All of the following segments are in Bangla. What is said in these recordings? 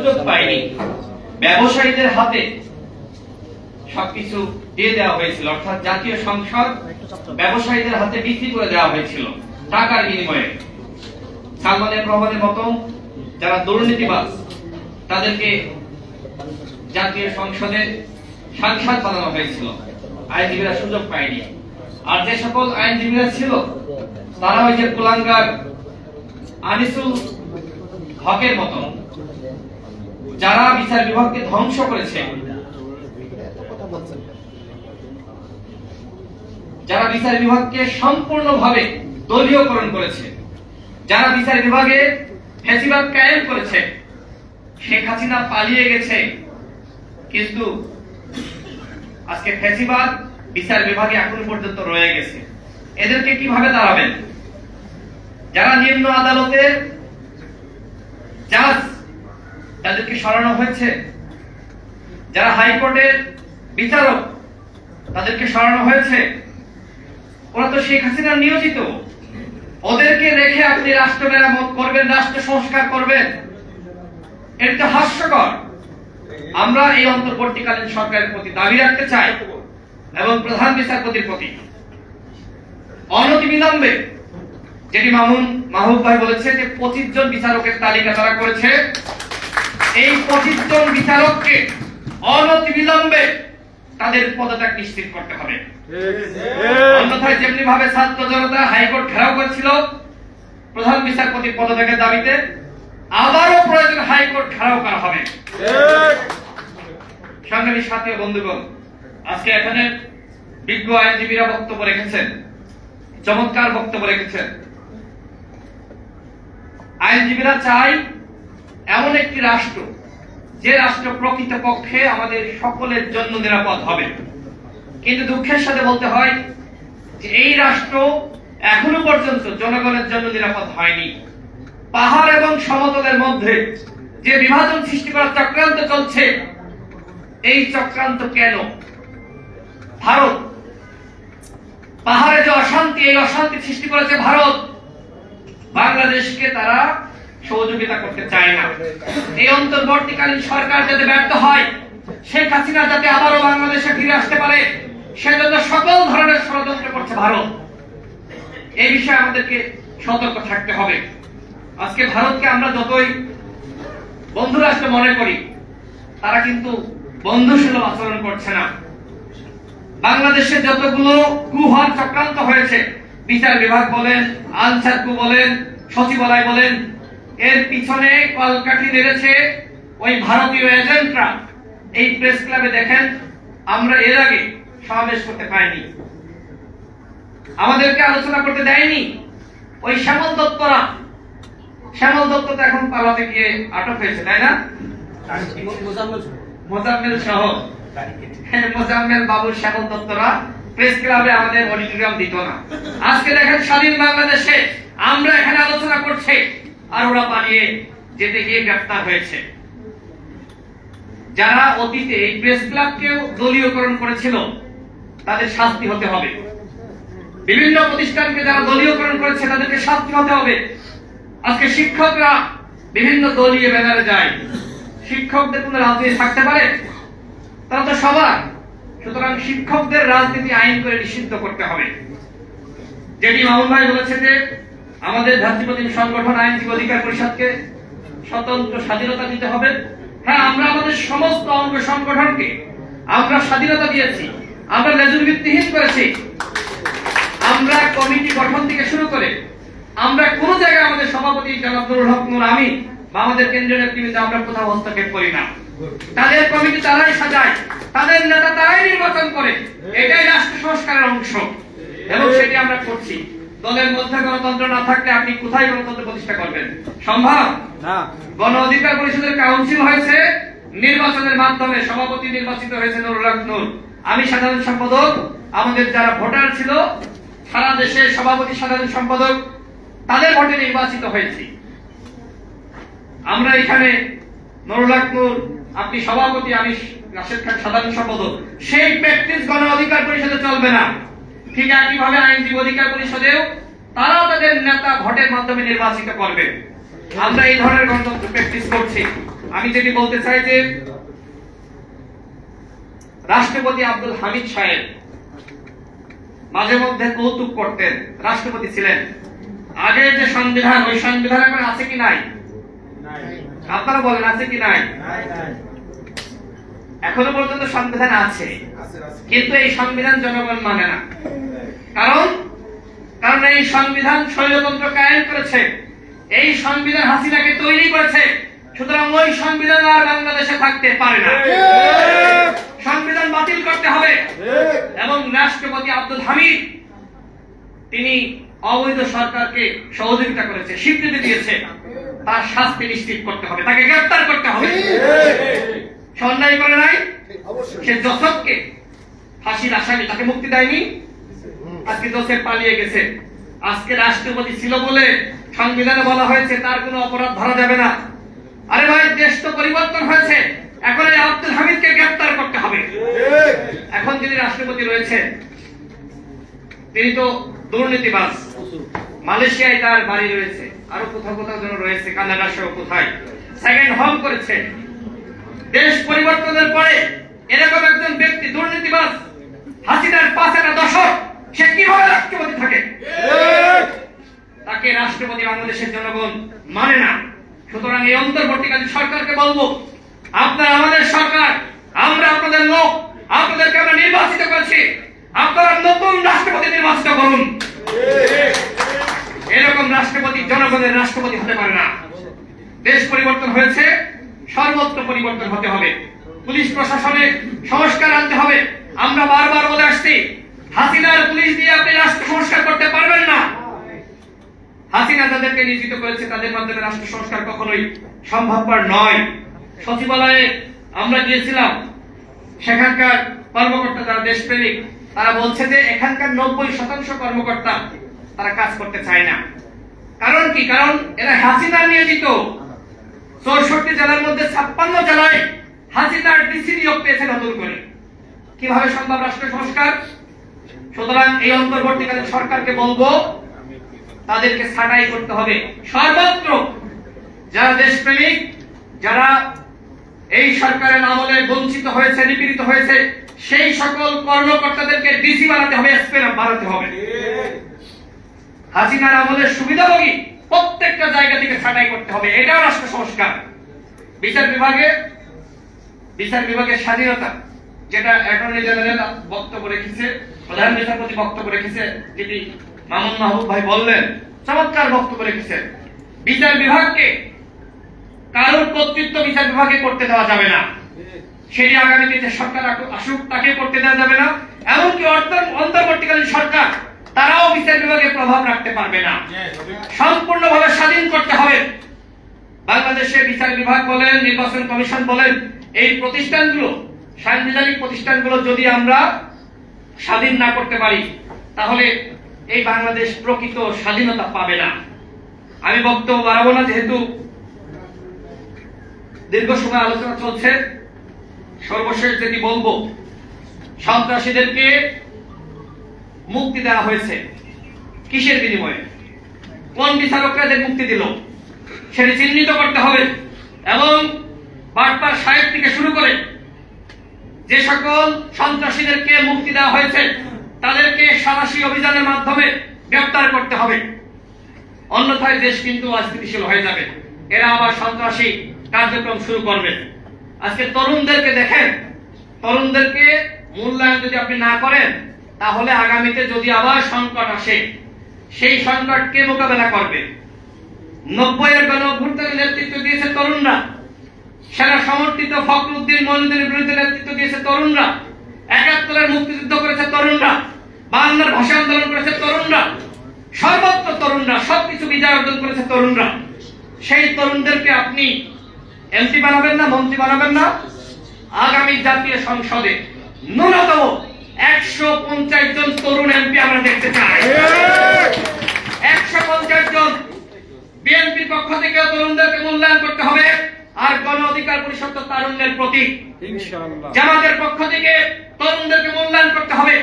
সুযোগ পায়নি, ব্যবসায়ীদের হাতে সবকিছু দিয়ে দেওয়া হয়েছিল, অর্থাৎ জাতীয় সংসদ ব্যবসায়ীদের হাতে বিক্রি করে দেওয়া হয়েছিল টাকার বিনিময়ে। সালমানের প্রভাবের মতো যারা দুর্নীতিবাজ তাদেরকে জাতীয় সংসদে সাংসদ বানানো হয়েছিল, আইনজীবীরা সুযোগ পায়নি। আর যে সকল আইনজীবীরা ছিল তারা ওই যে কুলাঙ্গার আনিসুল হকের মতো যারা বিচার বিভাগকে ধ্বংস করেছে, যারা বিচার বিভাগকে সম্পূর্ণভাবে দলীয়করণ করেছে, যারা বিচার বিভাগে ফ্যাসিবাদ কায়েম করেছে। শেখ হাসিনা পালিয়ে গেছে, কিন্তু আজকে ফ্যাসিবাদ বিচার বিভাগে এখনো পর্যন্ত রয়ে গেছে। এদেরকে কিভাবে দাঁড়াবেন? যারা নিম্ন আদালতের জাজ তাদেরকে সরানো হয়েছে, যারা হাইকোর্টের বিচারক তাদেরকে সরানো হয়েছে। ওরা তো শেখ হাসিনা নিয়োজিত, ওদেরকে রেখে আপনি রাষ্ট্র মেরামত করবেন, রাষ্ট্র সংস্কার করবেন, এটা তো হাস্যকর। আমরা এই অন্তর্বর্তীকালীন সরকারের প্রতি দাবি রাখতে চাই এবং প্রধান বিচারপতির প্রতি অনতিবিলম্বে, যেটি মাহবুব ভাই বলেছে যে 25 জন বিচারকের তালিকা তারা করেছে, এই 25 জন বিচারককে অনতিবিলম্বে তাদের পদত্যাগ নিশ্চিত করতে হবে। অন্যথায় যেমনি ভাবে ছাত্র জনতা হাইকোর্ট ঘেরাও করেছিল প্রধান বিচারপতির পদত্যাগের দাবিতে, আবারও প্রয়োজন হাইকোর্ট ঘেরাও করা হবে। সংগ্রামী সাথী ও বন্ধুগণ, আজকে এখানে বিজ্ঞ আইনজীবীরা বক্তব্য রেখেছেন, চমৎকার বক্তব্য রেখেছেন। আইনজীবীরা চাই এমন একটি রাষ্ট্র, যে রাষ্ট্র প্রকৃতপক্ষে আমাদের সকলের জন্য নিরাপদ হবে। কিন্তু দুঃখের সাথে বলতে হয় যে এই রাষ্ট্র এখনো পর্যন্ত জনগণের জন্য নিরাপদ হয়নি। পাহাড় এবং সমতলের মধ্যে যে বিভাজন সৃষ্টি করার চক্রান্ত চলছে, এই চক্রান্ত কেন? ভারত পাহাড়ে যে অশান্তি, এই অশান্তি সৃষ্টি করেছে ভারত। বাংলাদেশকে তারা সহযোগিতা করতে চায় না। এই অন্তর্বর্তীকালীন সরকার যাতে ব্যর্থ হয়, শেখ হাসিনা যাতে আবারও বাংলাদেশে ফিরে আসতে পারে, সেজন্য সকল ধরনের ষড়যন্ত্র করছে ভারত। এই বিষয়ে আমাদেরকে সতর্ক থাকতে হবে। আজকে ভারতকে আমরা যতই বন্ধু রাষ্ট্র মনে করি, তারা কিন্তু বন্ধুসুলভ আচরণ করছে না। বাংলাদেশে যতগুলো কুহার চক্রান্ত হয়েছে, বিচার বিভাগ বলেন, আনসারকু বলেন, সচিবালয় বলেন, এর পিছনে কলকাঠি নেড়েছে ওই ভারতীয় এজেন্টরা। এই প্রেস ক্লাবে দেখেন, আমরা এর আগে সমাবেশ করতে পাইনি, আমাদেরকে আলোচনা করতে দেয়নি ওই শ্যামল দত্তরা। শ্যামল দত্ত তো এখন পালাতে গিয়ে আটক হয়েছে, তাই না? মোজাম্মেল সহ মোজাম্মেল বাবুর শ্যামল দত্তরা প্রেস ক্লাবে আমাদের অডিটোরিয়াম দিত না। আজকে দেখেন স্বাধীন বাংলাদেশে আমরা এখানে আলোচনা করছি, আর ওরা পালিয়ে যেতে গিয়ে গ্রেফতার হয়েছে। যারা অতীতে এই প্রেস ক্লাবকেও দলীয়করণ করেছিল, তাদের শাস্তি হতে হবে। বিভিন্ন প্রতিষ্ঠানকে যারা দলীয়করণ করেছে, তাদেরকে শাস্তি হতে হবে। আজকে শিক্ষকরা বিভিন্ন দলীয় ব্যানারে যায়, শিক্ষকদের কোন রাজনীতি থাকতে পারে? তারা তো সবার। সুতরাং শিক্ষকদের রাজনীতি আইন করে নিষিদ্ধ করতে হবে। যেটি মামুন ভাই বলেছে যে আমাদের জাতীয়তাবাদী সংগঠন আইনজীবী অধিকার পরিষদকে স্বতন্ত্র স্বাধীনতা দিতে হবে। হ্যাঁ, আমরা আমাদের সমস্ত অঙ্গ সংগঠনকে আমরা স্বাধীনতা দিয়েছি, আমরা লেজুর ভিত্তিহীন করেছি। আমরা কমিটি গঠন থেকে শুরু করে আমরা কোন জায়গায় আমাদের সভাপতি জনাব নুরুল হক নূর, আমি বা আমাদের কেন্দ্রীয় নেতৃবৃন্দ আমরা কোথাও হস্তক্ষেপ করি না। তাদের কমিটি তারাই সাজায়, তাদের নেতা তারাই নির্বাচন করে। এটাই রাষ্ট্র সংস্কারের অংশ এবং সেটি আমরা করছি। দলের মধ্যে গণতন্ত্র না থাকলে আপনি কোথায় গণতন্ত্র প্রতিষ্ঠা করবেন? সম্ভব না। গণ অধিকার পরিষদের কাউন্সিল হয়েছে নির্বাচনের মাধ্যমে, সভাপতি নির্বাচিত হয়েছে নুরুল হক নূর, আমি সাধারণ সম্পাদক। আমাদের যারা ভোটার ছিল সারা দেশে, সভাপতি সাধারণ সম্পাদক, তাদের ভোটে নির্বাচিত হয়েছি আমরা। এখানে নুরুল হক নূর, আপনি সভাপতি, আমি রাশেদ খান সাধারণ সম্পাদক। সেই প্র্যাকটিস গণ অধিকার পরিষদে চলবে না। ঠিক একইভাবে আইনজীবী অধিকার পরিষদেও তারাও তাদের নেতা ভোটের মাধ্যমে নির্বাচিত করবে। আমরা এই ধরনের গণতন্ত্র প্র্যাকটিস করছি। আমি যেটি বলতে চাই যে রাষ্ট্রপতি আব্দুল হামিদ সাহেব মাঝে মধ্যে কৌতুক করতেন। রাষ্ট্রপতি ছিলেন, আগের যে সংবিধান, ওই সংবিধান এখন আছে কি নাই? আপনারা বলেন আছে কি নাই? এখনো পর্যন্ত সংবিধান আছে, কিন্তু এই সংবিধান জনগণ মানে না। কারণ এই সংবিধান স্বৈরতন্ত্র কায়েম করেছে, এই সংবিধান হাসিনাকে তৈরি করেছে। সুতরাং ওই সংবিধান আর বাংলাদেশে থাকতে পারে না, সংবিধান বাতিল করতে হবে। এবং রাষ্ট্রপতি আব্দুল হামিদ তিনি অবৈধ সরকারকে সহযোগিতা করেছে, স্বীকৃতি দিয়েছে, তার শাস্তি নিশ্চিত করতে হবে, তাকে গ্রেফতার করতে হবে। অন্যায় করে নাই, সে জোসেফকে ফাঁসির আসামি, তাকে মুক্তি দেয়নি। আজকে জোসেফ পালিয়ে গেছে। আজকে রাষ্ট্রপতি ছিল বলে সংবিধানে বলা হয়েছে তার কোনো অপরাধ ধরা যাবে না। আরে ভাই, দেশ তো পরিবর্তন হয়েছে, এখন এই আব্দুল হামিদকে গ্রেফতার করতে হবে। এখন যিনি রাষ্ট্রপতি রয়েছে তিনি তো দুর্নীতিবাজ, মালয়েশিয়ায় তার বাড়ি রয়েছে, আরো কোথাও কোথাও যেন রয়েছে, কানাডা সহ কোথায় সেকেন্ড হোম করেছে। দেশ পরিবর্তনের পরে এরকম একজন ব্যক্তি দুর্নীতিবাজ, হাসিনার 5 দশক, সে কিভাবে রাষ্ট্রপতি থাকে? তাকে রাষ্ট্রপতি বাংলাদেশের জনগণ মানে না। সুতরাং এই অন্তর্বর্তীকালীন সরকারকে বলবো, আপনারা আমাদের সরকার, আমরা আপনাদের লোক, আপনাদেরকে আমরা নির্বাচিত করেছি, আপনারা নতুন রাষ্ট্রপতি নির্বাচিত করুন। এরকম রাষ্ট্রপতি জনগণের রাষ্ট্রপতি হতে পারে না। দেশ পরিবর্তন হয়েছে, সর্বত্র পরিবর্তন হতে হবে। পুলিশ প্রশাসনে সংস্কার আনতে হবে। আমরা বারবার বলে আসছি, হাসিনার পুলিশ দিয়ে আপনি রাষ্ট্র সংস্কার করতে পারবেন না। হাসিনা যাদেরকে নিয়োজিত করেছে তাদের মাধ্যমে রাষ্ট্র সংস্কার কখনোই সম্ভবপর নয়। সচিবালয়ে আমরা গিয়েছিলাম, সেখানকার কর্মকর্তা যারা দেশপ্রেমিক, তারা বলছে যে এখানকার 90% কর্মকর্তা তারা কাজ করতে চায় না। কারণ কি? কারণ এরা হাসিনা নিয়োজিত। 64 জেলার মধ্যে 56 জেলায় হাসিনার ডিসি নিয়োগ পেয়েছে নতুন করে। কিভাবে সম্ভব রাষ্ট্র সংস্কার? সুতরাং এই অন্তর্বর্তীকালীন সরকারকে বলবো, তাদেরকে ছাঁটাই করতে হবে সর্বত্র। যারা দেশপ্রেমিক, যারা এই সরকারের আমলে বঞ্চিত হয়েছে, নিপীড়িত হয়েছে, সেই সকল কর্মকর্তাদেরকে ডিসি বানাতে হবে, এসপি বানাতে হবে। হাসিনার আমলের সুবিধাভোগী প্রত্যেকটা জায়গা থেকে ছাঁটাই করতে হবে, এটাও রাষ্ট্র সংস্কার। বিচার বিভাগের স্বাধীনতা, যেটা অ্যাটর্নি জেনারেল বক্তব্য রেখেছে, প্রধান বিচারপতি বক্তব্য রেখেছে, যেটি মামুন মাহবুব ভাই বললেন, চমৎকার বক্তব্য রেখেছেন। বিচার বিভাগকে কারোর কর্তৃত্ব বিচার বিভাগে করতে দেওয়া যাবে না। সেটি আগামীতে যে সরকার আসুক তাকে করতে দেওয়া যাবে না। এমনকি অন্তর্বর্তীকালীন সরকার, তারাও বিচার বিভাগে প্রভাব রাখতে পারবে না। সম্পূর্ণভাবে স্বাধীন করতে হবে। বাংলাদেশে বিচার বিভাগ বলেন, নির্বাচন কমিশন বলেন, এই প্রতিষ্ঠানগুলো, সাংবিধানিক প্রতিষ্ঠানগুলো যদি আমরা স্বাধীন না করতে পারি, তাহলে এই বাংলাদেশ প্রকৃত স্বাধীনতা পাবে না। আমি বক্তব্য বাড়াবো না, যেহেতু দীর্ঘ সময় আলোচনা চলছে। সর্বশেষ যেটি বলবো, সন্ত্রাসীদেরকে মুক্তি দেওয়া হয়েছে কিসের বিনিময়ে? কোন বিচারকরা এদের মুক্তি দিল সেটি চিহ্নিত করতে হবে। এবং বাটপার সাহেব থেকে শুরু করে যে সকল সন্ত্রাসীদেরকে মুক্তি দেওয়া হয়েছে তাদেরকে সাহসী অভিযানের মাধ্যমে গ্রেফতার করতে হবে। অন্যথায় দেশ কিন্তু অস্থিতিশীল হয়ে যাবে, এরা আবার সন্ত্রাসী কার্যক্রম শুরু করবে। আজকে তরুণদেরকে দেখেন, তরুণদেরকে মূল্যায়ন যদি আপনি না করেন, তাহলে আগামীতে যদি আবার সংকট আসে, সেই সংকটকে মোকাবেলা করবে। 90-এর গণঅভ্যুত্থানের নেতৃত্ব দিয়েছে তরুণরা, সেনা সমর্থিত ফখরুদ্দিন মইনুদ্দিনের বিরুদ্ধে নেতৃত্ব দিয়েছে তরুণরা, ৭১-এর মুক্তিযুদ্ধ করেছে তরুণরা, ৫২-এর ভাষা আন্দোলন করেছে তরুণরা, সর্বত্র তরুণরা, সবকিছু বিজয় অর্জন করেছে তরুণরা। সেই তরুণদেরকে আপনি এমপি বানাবেন না, মন্ত্রী বানাবেন না? আগামী জাতীয় সংসদে ন্যূনতম ১৫০ জন তরুণ এমপি আমরা দেখতে চাই। ১৫০ জন। বিএনপির পক্ষ থেকে তরুণদেরকে মূল্যায়ন করতে হবে। আর গণ অধিকার পরিষদ তো তারুণ্যের প্রতীক, ইনশাআল্লাহ। জামাতের পক্ষ থেকে তরুণদেরকে মূল্যায়ন করতে হবে।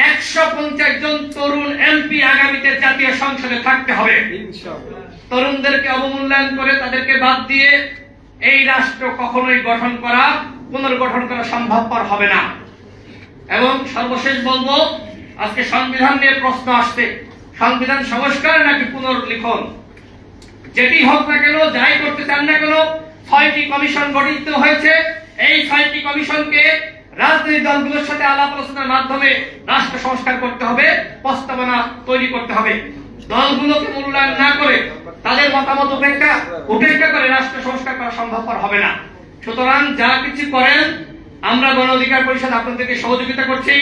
১৫০ জন তরুণ এমপি আগামীতে জাতীয় সংসদে থাকতে হবে, ইনশাআল্লাহ। তরুণদেরকে অবমূল্যায়ন করে তাদেরকে বাদ দিয়ে এই রাষ্ট্র কখনোই পুনর্গঠন করা সম্ভবপর হবে না। এবং সর্বশেষ বলবো, আজকে সংবিধান নিয়ে প্রশ্ন আসছে, সংবিধান সংস্কার নাকি পুনর্লিখন। যেটি হোক না কেন, যাই করতে চান না কেন, 6টি কমিশন গঠিত হয়েছে। এই 6টি কমিশনকে রাজনৈতিক দলগুলোর সাথে আলাপ আলোচনার মাধ্যমে রাষ্ট্র সংস্কার করতে হবে, প্রস্তাবনা তৈরি করতে হবে। দলগুলোকে মূল্যায়ন না করে, তাদের মতামত উপেক্ষা করে রাষ্ট্র সংস্কার করা সম্ভবপর হবে না। সুতরাং যা কিছু করেন, আমরা গণ অধিকার পরিষদ আপনাদেরকে সহযোগিতা করছি।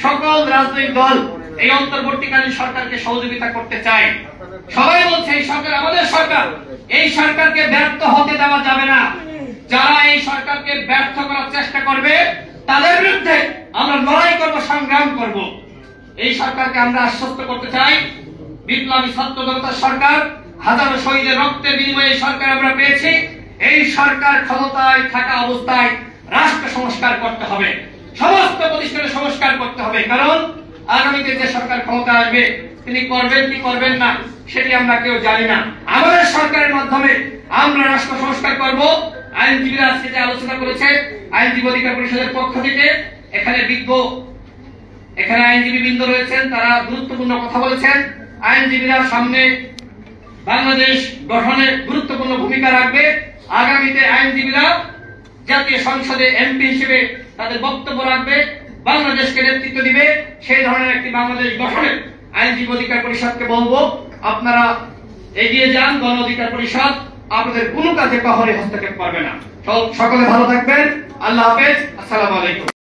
সকল রাজনৈতিক দল এই অন্তর্বর্তীকালীন সরকারকে সহযোগিতা করতে চায়। সবাই বলছে এই সরকার আমাদের সরকার, এই সরকারকে ব্যর্থ হতে দেওয়া যাবে না। যারা এই সরকারকে ব্যর্থ করার চেষ্টা করবে, তাদের বিরুদ্ধে আমরা লড়াই করব, সংগ্রাম করব। এই সরকারকে আমরা আশ্বস্ত করতে চাই, বিপ্লবী ছাত্র জনতার সরকার, হাজারো শহীদের রক্তের বিনিময়ে সরকার আমরা পেয়েছি। এই সরকার ক্ষমতায় থাকা অবস্থায় রাষ্ট্র সংস্কার করতে হবে, সমস্ত প্রতিষ্ঠানের সংস্কার করতে হবে। কারণ আগামীতে যে সরকার ক্ষমতা আসবে, তিনি করবেন কি করবেন না সেটি আমরা কেউ জানি না। আমাদের সরকারের মাধ্যমে আমরা রাষ্ট্র সংস্কার করব। আইনজীবীরা আজকে যে আলোচনা করেছে, আইনজীবী অধিকার পরিষদের পক্ষ থেকে এখানে আইনজীবী বৃন্দ রয়েছেন, তারা গুরুত্বপূর্ণ কথা বলেছেন। আইনজীবীরা সামনে বাংলাদেশ গঠনে গুরুত্বপূর্ণ ভূমিকা রাখবে। আগামীতে আইনজীবীরা জাতীয় সংসদে এমপি হিসেবে তাদের বক্তব্য রাখবে, বাংলাদেশকে নেতৃত্ব দিবে। সেই ধরনের একটি বাংলাদেশ গঠনে আইনজীবী অধিকার পরিষদকে বলবো, আপনারা এগিয়ে যান। গণ অধিকার পরিষদ আপনাদের কোনো কাজে কখনোই হস্তক্ষেপ করবে না। সকলে ভালো থাকবেন। আল্লাহ হাফেজ। আসসালামু আলাইকুম।